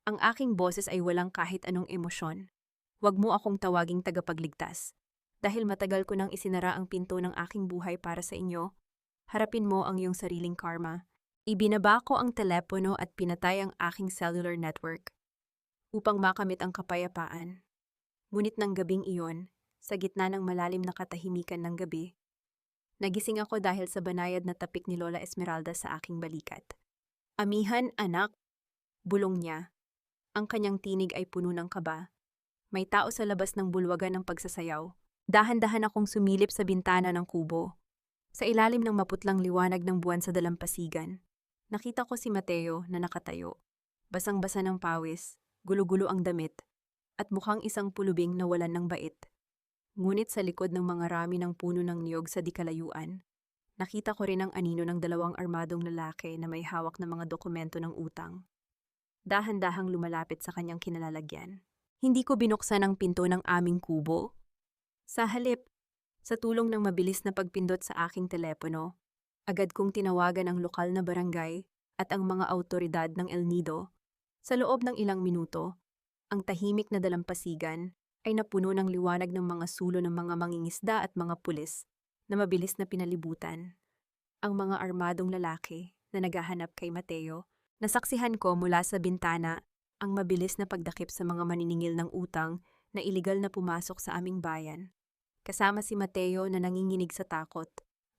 Ang aking boses ay walang kahit anong emosyon. Huwag mo akong tawaging tagapagligtas. Dahil matagal ko nang isinara ang pinto ng aking buhay para sa inyo, harapin mo ang iyong sariling karma. Ibinaba ko ang telepono at pinatay ang aking cellular network upang makamit ang kapayapaan. Ngunit ng gabing iyon, sa gitna ng malalim na katahimikan ng gabi, nagising ako dahil sa banayad na tapik ni Lola Esmeralda sa aking balikat. Amihan, anak, bulong niya. Ang kanyang tinig ay puno ng kaba. May tao sa labas ng bulwagan ng pagsasayaw. Dahan-dahan akong sumilip sa bintana ng kubo. Sa ilalim ng maputlang liwanag ng buwan sa dalampasigan, nakita ko si Mateo na nakatayo. Basang-basa ng pawis, gulo-gulo ang damit, at mukhang isang pulubing na walan ng bait. Ngunit sa likod ng mga rami ng puno ng niyog sa dikalayuan, nakita ko rin ang anino ng dalawang armadong lalaki na may hawak na mga dokumento ng utang. Dahan-dahang lumalapit sa kanyang kinalalagyan. Hindi ko binuksan ang pinto ng aming kubo. Sa halip, sa tulong ng mabilis na pagpindot sa aking telepono, agad kong tinawagan ang lokal na barangay at ang mga awtoridad ng El Nido. Sa loob ng ilang minuto, ang tahimik na dalampasigan ay napuno ng liwanag ng mga sulo ng mga mangingisda at mga pulis na mabilis na pinalibutan. Ang mga armadong lalaki na naghahanap kay Mateo, nasaksihan ko mula sa bintana ang mabilis na pagdakip sa mga maniningil ng utang na iligal na pumasok sa aming bayan. Kasama si Mateo na nanginginig sa takot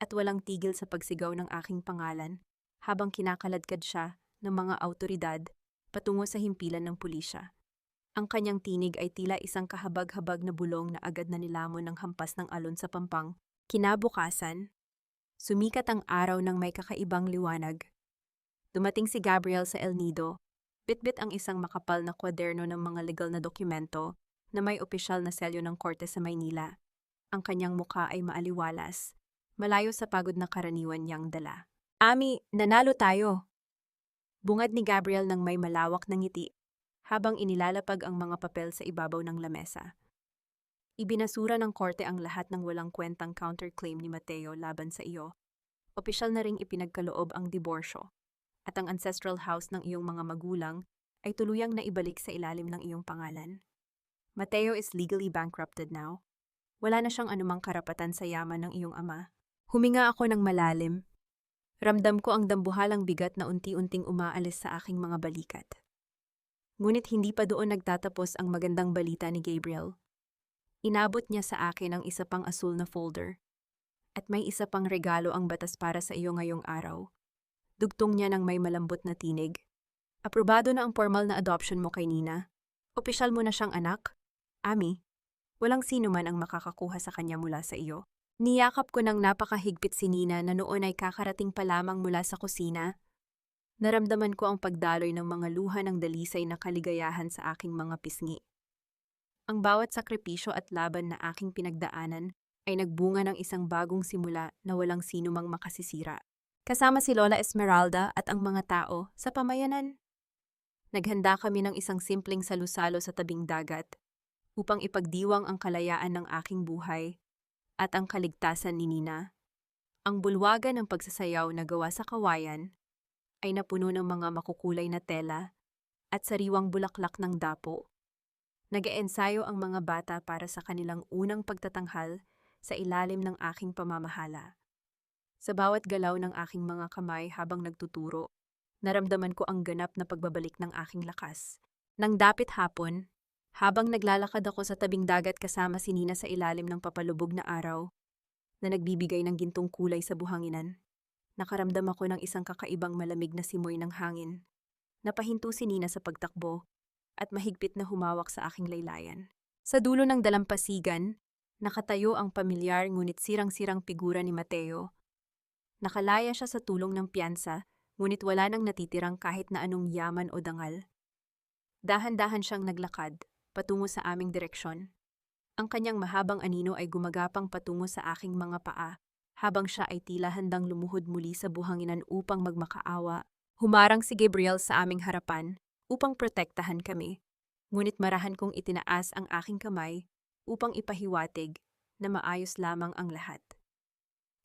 at walang tigil sa pagsigaw ng aking pangalan habang kinakaladkad siya ng mga awtoridad patungo sa himpilan ng pulisya. Ang kanyang tinig ay tila isang kahabag-habag na bulong na agad na nilamon ng hampas ng alon sa pampang. Kinabukasan, sumikat ang araw ng may kakaibang liwanag. Dumating si Gabriel sa El Nido, bitbit ang isang makapal na kwaderno ng mga legal na dokumento na may opisyal na selyo ng korte sa Maynila. Ang kanyang mukha ay maaliwalas, malayo sa pagod na karaniwan niyang dala. Ami, nanalo tayo! Bungad ni Gabriel ng may malawak na ngiti, habang inilalapag ang mga papel sa ibabaw ng lamesa. Ibinasura ng korte ang lahat ng walang kwentang counterclaim ni Mateo laban sa iyo. Opisyal na ring ipinagkaloob ang diborsyo, at ang ancestral house ng iyong mga magulang ay tuluyang naibalik sa ilalim ng iyong pangalan. Mateo is legally bankrupted now. Wala na siyang anumang karapatan sa yaman ng iyong ama. Huminga ako ng malalim. Ramdam ko ang dambuhalang bigat na unti-unting umaalis sa aking mga balikat. Ngunit hindi pa doon nagtatapos ang magandang balita ni Gabriel. Inabot niya sa akin ang isa pang asul na folder. At may isa pang regalo ang batas para sa iyo ngayong araw. Dugtong niya ng may malambot na tinig. Aprobado na ang formal na adoption mo kay Nina. Opisyal mo na siyang anak. Ami, walang sino man ang makakakuha sa kanya mula sa iyo. Niyakap ko ng napakahigpit si Nina na noon ay kakarating pa lamang mula sa kusina. Naramdaman ko ang pagdaloy ng mga luha ng dalisay na kaligayahan sa aking mga pisngi. Ang bawat sakripisyo at laban na aking pinagdaanan ay nagbunga ng isang bagong simula na walang sino mang makasisira. Kasama si Lola Esmeralda at ang mga tao sa pamayanan. Naghanda kami ng isang simpleng salusalo sa tabing dagat upang ipagdiwang ang kalayaan ng aking buhay at ang kaligtasan ni Nina. Ang bulwagan ng pagsasayaw na gawa sa kawayan ay napuno ng mga makukulay na tela at sariwang bulaklak ng dapo. Nag-eensayo ang mga bata para sa kanilang unang pagtatanghal sa ilalim ng aking pamamahala. Sa bawat galaw ng aking mga kamay habang nagtuturo, naramdaman ko ang ganap na pagbabalik ng aking lakas. Nang dapit hapon, habang naglalakad ako sa tabing dagat kasama si Nina sa ilalim ng papalubog na araw na nagbibigay ng gintong kulay sa buhanginan, nakaramdam ako ng isang kakaibang malamig na simoy ng hangin. Napahinto si Nina sa pagtakbo at mahigpit na humawak sa aking laylayan. Sa dulo ng dalampasigan, nakatayo ang pamilyar ngunit sirang-sirang figura ni Mateo. Nakalaya siya sa tulong ng piyansa, ngunit wala nang natitirang kahit na anong yaman o dangal. Dahan-dahan siyang naglakad, patungo sa aming direksyon. Ang kanyang mahabang anino ay gumagapang patungo sa aking mga paa, habang siya ay tila handang lumuhod muli sa buhanginan upang magmakaawa. Humarang si Gabriel sa aming harapan upang protektahan kami, ngunit marahan kong itinaas ang aking kamay upang ipahiwatig na maayos lamang ang lahat.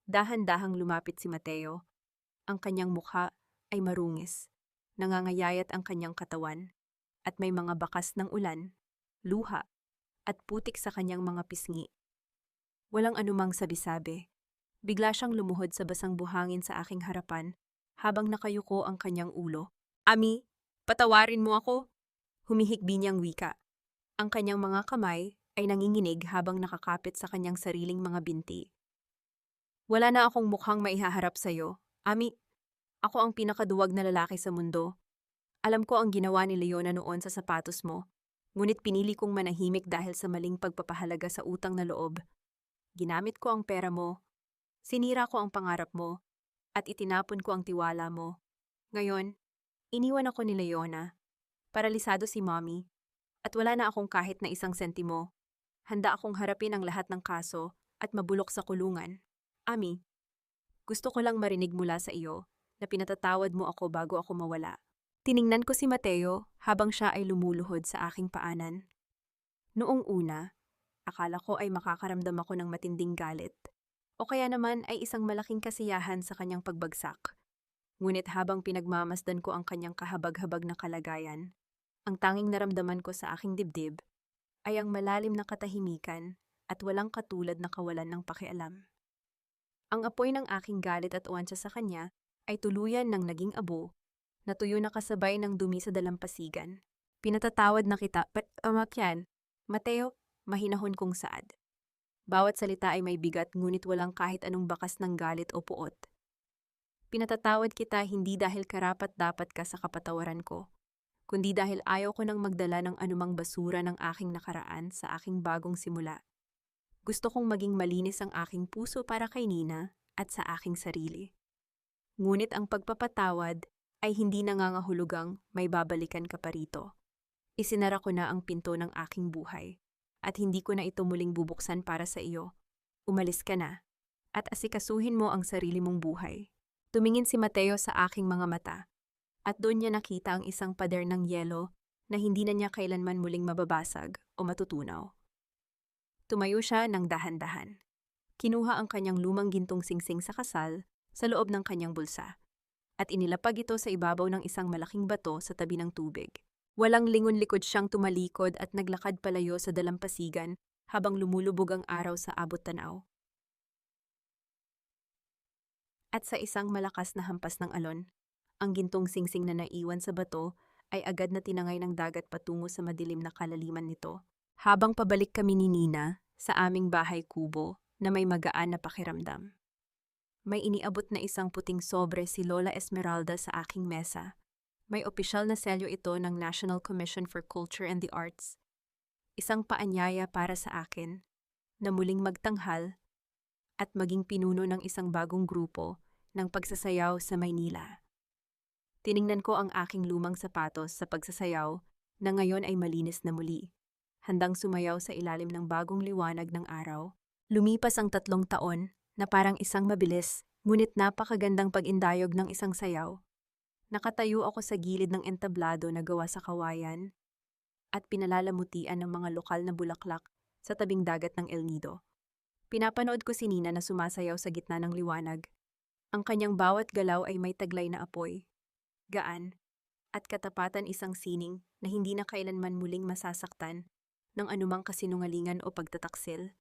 Dahan-dahang lumapit si Mateo. Ang kanyang mukha ay marungis, nangangayayat ang kanyang katawan, at may mga bakas ng ulan, luha, at putik sa kanyang mga pisngi. Walang anumang sabi-sabi. Bigla siyang lumuhod sa basang buhangin sa aking harapan habang nakayuko ang kanyang ulo. Ami, patawarin mo ako! Humihikbi niyang wika. Ang kanyang mga kamay ay nanginginig habang nakakapit sa kanyang sariling mga binti. Wala na akong mukhang maihaharap sa'yo. Ami, ako ang pinakaduwag na lalaki sa mundo. Alam ko ang ginawa ni Leona noon sa sapatos mo, ngunit pinili kong manahimik dahil sa maling pagpapahalaga sa utang na loob. Ginamit ko ang pera mo, sinira ko ang pangarap mo, at itinapon ko ang tiwala mo. Ngayon, iniwan ako ni Leona. Paralisado si Mommy, at wala na akong kahit na isang sentimo. Handa akong harapin ang lahat ng kaso at mabulok sa kulungan. Ami, gusto ko lang marinig mula sa iyo na pinatatawad mo ako bago ako mawala. Tiningnan ko si Mateo habang siya ay lumuluhod sa aking paanan. Noong una, akala ko ay makakaramdam ako ng matinding galit, o kaya naman ay isang malaking kasiyahan sa kanyang pagbagsak. Ngunit habang pinagmamasdan ko ang kanyang kahabag-habag na kalagayan, ang tanging naramdaman ko sa aking dibdib ay ang malalim na katahimikan at walang katulad na kawalan ng pakialam. Ang apoy ng aking galit at uwansya sa kanya ay tuluyan ng naging abo, na tuyo na kasabay ng dumi sa dalampasigan. Pinatatawad na kita, Amakyan, Mateo, mahinahon kong saad. Bawat salita ay may bigat ngunit walang kahit anong bakas ng galit o puot. Pinatatawad kita hindi dahil karapat-dapat ka sa kapatawaran ko, kundi dahil ayaw ko nang magdala ng anumang basura ng aking nakaraan sa aking bagong simula. Gusto kong maging malinis ang aking puso para kay Nina at sa aking sarili. Ngunit ang pagpapatawad ay hindi nangangahulugang may babalikan ka pa rito. Isinara ko na ang pinto ng aking buhay at hindi ko na ito muling bubuksan para sa iyo. Umalis ka na at asikasuhin mo ang sarili mong buhay. Tumingin si Mateo sa aking mga mata at doon niya nakita ang isang pader ng yelo na hindi na niya kailanman muling mababasag o matutunaw. Tumayo siya ng dahan-dahan. Kinuha ang kanyang lumang gintong singsing sa kasal sa loob ng kanyang bulsa at inilapag ito sa ibabaw ng isang malaking bato sa tabi ng tubig. Walang lingon-likod siyang tumalikod at naglakad palayo sa dalampasigan habang lumulubog ang araw sa abot tanaw. At sa isang malakas na hampas ng alon, ang gintong singsing na naiwan sa bato ay agad na tinangay ng dagat patungo sa madilim na kalaliman nito. Habang pabalik kami ni Nina sa aming bahay kubo na may magaan na pakiramdam. May iniabot na isang puting sobre si Lola Esmeralda sa aking mesa. May opisyal na selyo ito ng National Commission for Culture and the Arts. Isang paanyaya para sa akin na muling magtanghal at maging pinuno ng isang bagong grupo ng pagsasayaw sa Maynila. Tiningnan ko ang aking lumang sapatos sa pagsasayaw na ngayon ay malinis na muli. Handang sumayaw sa ilalim ng bagong liwanag ng araw. Lumipas ang 3 taon na parang isang mabilis, ngunit napakagandang pag-indayog ng isang sayaw. Nakatayo ako sa gilid ng entablado na gawa sa kawayan at pinalalamutian ng mga lokal na bulaklak sa tabing dagat ng El Nido. Pinapanood ko si Nina na sumasayaw sa gitna ng liwanag. Ang kanyang bawat galaw ay may taglay na apoy, gaan, at katapatan isang sining na hindi na kailanman muling masasaktan ng anumang kasinungalingan o pagtataksil.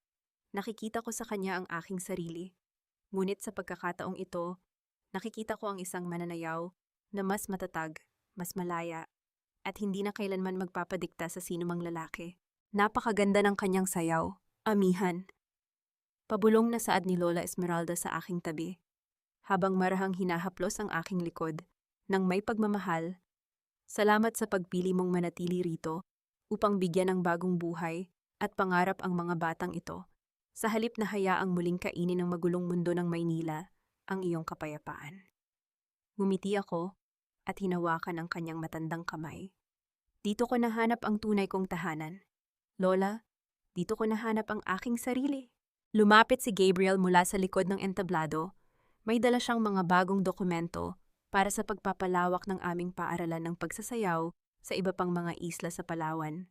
Nakikita ko sa kanya ang aking sarili. Ngunit sa pagkakataong ito, nakikita ko ang isang mananayaw na mas matatag, mas malaya, at hindi na kailanman magpapadikta sa sinumang lalaki. Napakaganda ng kanyang sayaw, amihan. Pabulong na saad ni Lola Esmeralda sa aking tabi, habang marahang hinahaplos ang aking likod, nang may pagmamahal. Salamat sa pagpili mong manatili rito, upang bigyan ng bagong buhay at pangarap ang mga batang ito, sa halip na hayaang muling kainin ng magulong mundo ng Maynila ang iyong kapayapaan. Ngumiti ako at hinawakan ang kanyang matandang kamay. Dito ko nahanap ang tunay kong tahanan. Lola, dito ko nahanap ang aking sarili. Lumapit si Gabriel mula sa likod ng entablado. May dala siyang mga bagong dokumento para sa pagpapalawak ng aming paaralan ng pagsasayaw sa iba pang mga isla sa Palawan.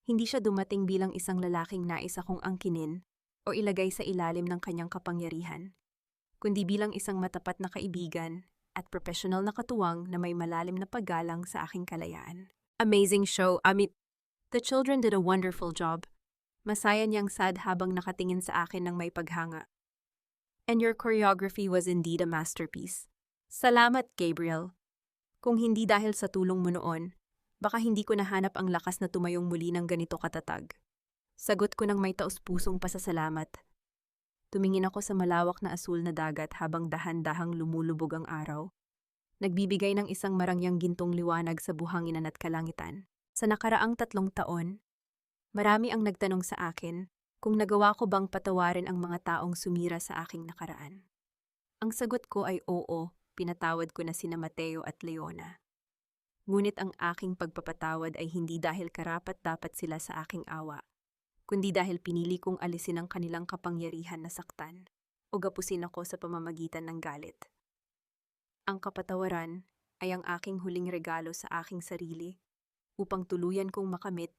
Hindi siya dumating bilang isang lalaking nais akong angkinin o ilagay sa ilalim ng kanyang kapangyarihan, kundi bilang isang matapat na kaibigan at professional na katuwang na may malalim na paggalang sa aking kalayaan. Amazing show, Amit. The children did a wonderful job. Masaya niyang sad habang nakatingin sa akin ng may paghanga. And your choreography was indeed a masterpiece. Salamat, Gabriel. Kung hindi dahil sa tulong mo noon, baka hindi ko nahanap ang lakas na tumayong muli ng ganito katatag. Sagot ko ng may taus-pusong pasasalamat. Tumingin ako sa malawak na asul na dagat habang dahan-dahang lumulubog ang araw. Nagbibigay ng isang marangyang gintong liwanag sa buhanginan at kalangitan. Sa nakaraang 3 taon, marami ang nagtanong sa akin kung nagawa ko bang patawarin ang mga taong sumira sa aking nakaraan. Ang sagot ko ay oo. Pinatawad ko na sina Mateo at Leona. Ngunit ang aking pagpapatawad ay hindi dahil karapat-dapat sila sa aking awa, kundi dahil pinili kong alisin ang kanilang kapangyarihan na saktan o gapusin ako sa pamamagitan ng galit. Ang kapatawaran ay ang aking huling regalo sa aking sarili upang tuluyan kong makamit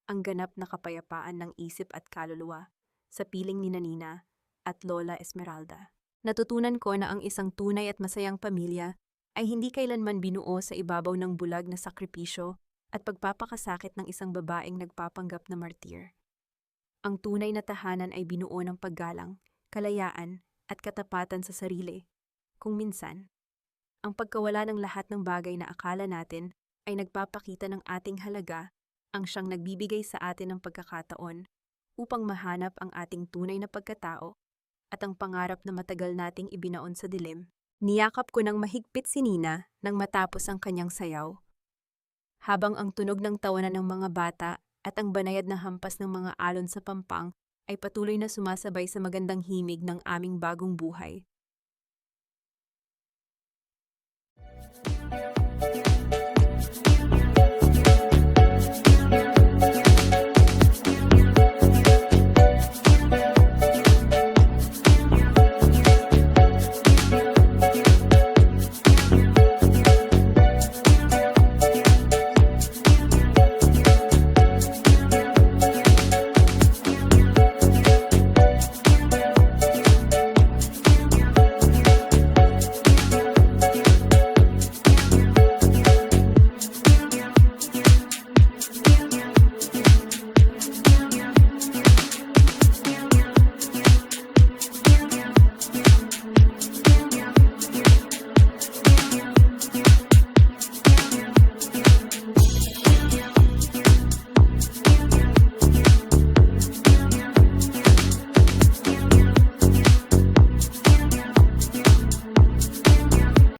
ang ganap na kapayapaan ng isip at kaluluwa sa piling ni Nina at Lola Esmeralda. Natutunan ko na ang isang tunay at masayang pamilya ay hindi kailanman binuo sa ibabaw ng bulag na sakripisyo at pagpapakasakit ng isang babaeng nagpapanggap na martir. Ang tunay na tahanan ay binuo ng paggalang, kalayaan, at katapatan sa sarili. Kung minsan, ang pagkawala ng lahat ng bagay na akala natin ay nagpapakita ng ating halaga ang siyang nagbibigay sa atin ng pagkakataon upang mahanap ang ating tunay na pagkatao at ang pangarap na matagal nating ibinaon sa dilim. Niyakap ko ng mahigpit si Nina nang matapos ang kanyang sayaw. habang ang tunog ng tawanan ng mga bata at ang banayad na hampas ng mga alon sa pampang ay patuloy na sumasabay sa magandang himig ng aming bagong buhay.